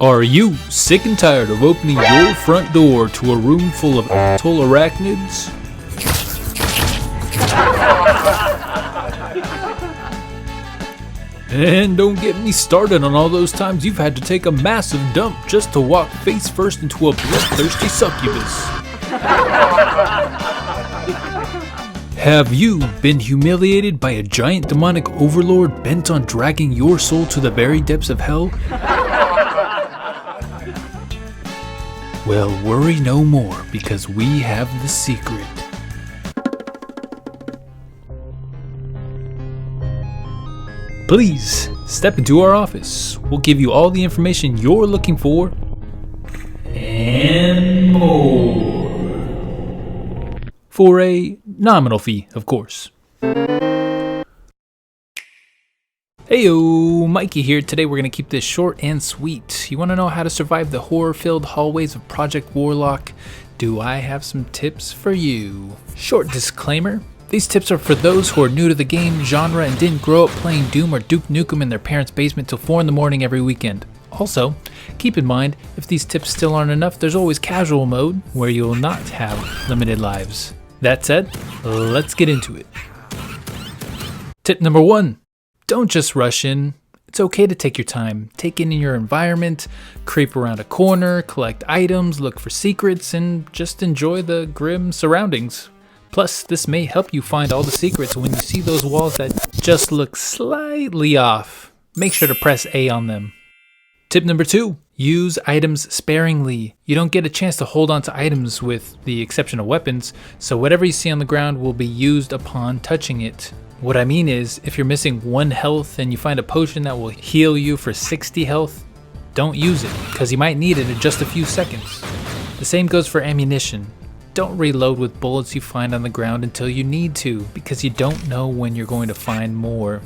Are you sick and tired of opening your front door to a room full of asshole arachnids? And don't get me started on all those times you've had to take a massive dump just to walk face first into a bloodthirsty succubus. Have you been humiliated by a giant demonic overlord bent on dragging your soul to the very depths of hell? Well, worry no more, because we have the secret. Please, step into our office. We'll give you all the information you're looking for, and more. For a nominal fee, of course. Heyo, Mikey here. Today we're going to keep this short and sweet. You want to know how to survive the horror-filled hallways of Project Warlock? Do I have some tips for you? Short disclaimer. These tips are for those who are new to the game genre and didn't grow up playing Doom or Duke Nukem in their parents' basement till 4 in the morning every weekend. Also, keep in mind, if these tips still aren't enough, there's always casual mode, where you will not have limited lives. That said, let's get into it. Tip number 1. Don't just rush in. It's okay to take your time. Take in your environment, creep around a corner, collect items, look for secrets, and just enjoy the grim surroundings. Plus, this may help you find all the secrets when you see those walls that just look slightly off. Make sure to press A on them. Tip number 2. Use items sparingly. You don't get a chance to hold on to items with the exception of weapons, so whatever you see on the ground will be used upon touching it. What I mean is, if you're missing 1 health and you find a potion that will heal you for 60 health, don't use it, because you might need it in just a few seconds. The same goes for ammunition. Don't reload with bullets you find on the ground until you need to, because you don't know when you're going to find more.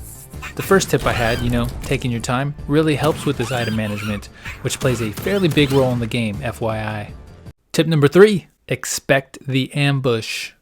The first tip I had, taking your time, really helps with this item management, which plays a fairly big role in the game, FYI. Tip number 3, expect the ambush.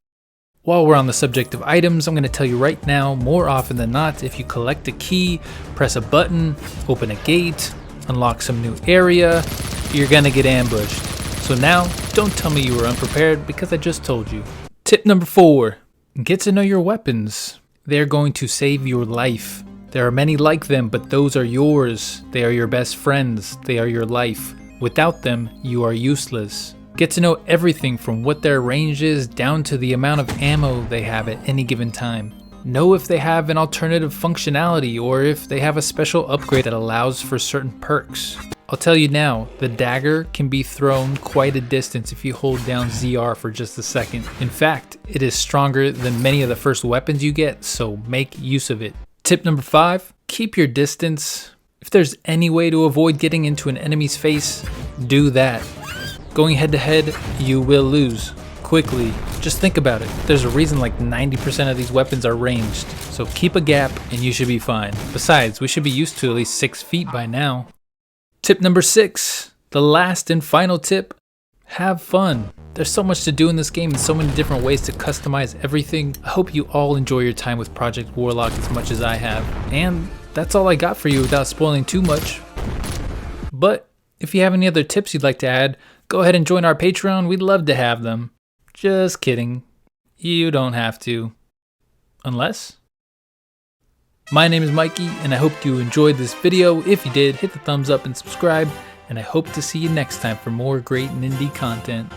While we're on the subject of items, I'm going to tell you right now, more often than not, if you collect a key, press a button, open a gate, unlock some new area, you're going to get ambushed. So now, don't tell me you were unprepared, because I just told you. Tip number 4, get to know your weapons. They're going to save your life. There are many like them, but those are yours. They are your best friends. They are your life. Without them, you are useless. Get to know everything from what their range is down to the amount of ammo they have at any given time. Know if they have an alternative functionality or if they have a special upgrade that allows for certain perks. I'll tell you now, the dagger can be thrown quite a distance if you hold down ZR for just a second. In fact, it is stronger than many of the first weapons you get, so make use of it. Tip number 5, keep your distance. If there's any way to avoid getting into an enemy's face, do that. Going head to head, you will lose quickly. Just think about it. There's a reason like 90% of these weapons are ranged, so keep a gap and you should be fine. Besides, we should be used to at least 6 feet by now. Tip number 6, the last and final tip, have fun. There's so much to do in this game and so many different ways to customize everything. I hope you all enjoy your time with Project Warlock as much as I have. And that's all I got for you without spoiling too much. But if you have any other tips you'd like to add, go ahead and join our Patreon. We'd love to have them. Just kidding. You don't have to. Unless? My name is Mikey, and I hope you enjoyed this video. If you did, hit the thumbs up and subscribe, and I hope to see you next time for more great indie content.